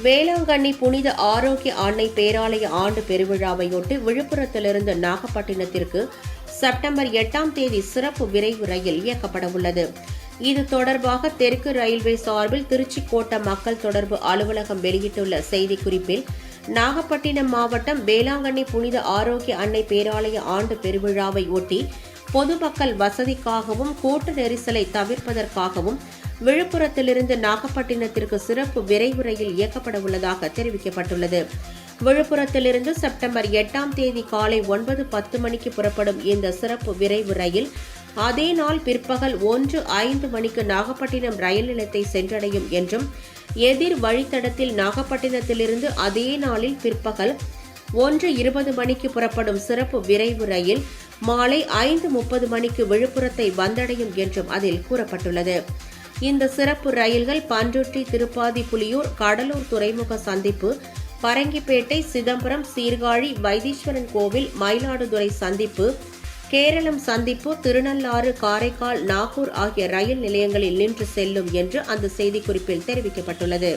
வேளாங்கண்ணி புனித ஆரோக்கிய அன்னை பேராலய ஆண்டு பெருவிழாவையொட்டி விழுப்புரத்திலிருந்து நாகப்பட்டினத்திற்கு செப்டம்பர் 8ஆம் தேதி சிறப்பு விரைவு ரயில் இயக்கப்பட உள்ளது. இது தொடர்பாக தெற்கு ரயில்வே சார்பில் திருச்சி கோட்ட மக்கள் தொடர்பு அலுவலகம் வெளியிட்டுள்ள செய்திக்குறிப்பில், நாகப்பட்டினம் மாவட்டம் வேளாங்கண்ணி புனித ஆரோக்கிய அன்னை பேராலய ஆண்டு பெருவிழாவை ஒட்டி பொதுமக்கள் வசதிக்காகவும் கூட்ட நெரிசலை தவிர்ப்பதற்காகவும் விழுப்புரத்திலிருந்து நாகப்பட்டினத்திற்கு சிறப்பு விரைவு ரயில் இயக்கப்பட உள்ளதாக தெரிவிக்கப்பட்டுள்ளது. விழுப்புரத்திலிருந்து செப்டம்பர் 8ஆம் தேதி காலை 9:10 மணிக்கு புறப்படும் இந்த சிறப்பு விரைவு ரயில் அதே நாள் பிற்பகல் 1:05 மணிக்கு நாகப்பட்டினம் ரயில் நிலையத்தை சென்றடையும் என்றும், எதிர் வழித்தடத்தில் நாகப்பட்டினத்திலிருந்து அதே நாளில் பிற்பகல் 1:20 மணிக்கு புறப்படும் சிறப்பு விரைவு ரயில் மாலை 5:30 மணிக்கு விழுப்புரத்தை வந்தடையும் என்றும் அதில் கூறப்பட்டுள்ளது. இந்த சிறப்பு ரயில்கள் பண்ருட்டி, திருப்பாதி, புலியூர், கடலூர் துறைமுக சந்திப்பு, பரங்கிப்பேட்டை, சிதம்பரம், சீர்காழி, வைத்தீஸ்வரன் கோவில், மயிலாடுதுறை சந்திப்பு, கேரளம் சந்திப்பு, திருநள்ளாறு, காரைக்கால், நாகூர் ஆகிய ரயில் நிலையங்களில் நின்று செல்லும் என்று அந்த செய்திக்குறிப்பில் தெரிவிக்கப்பட்டுள்ளது.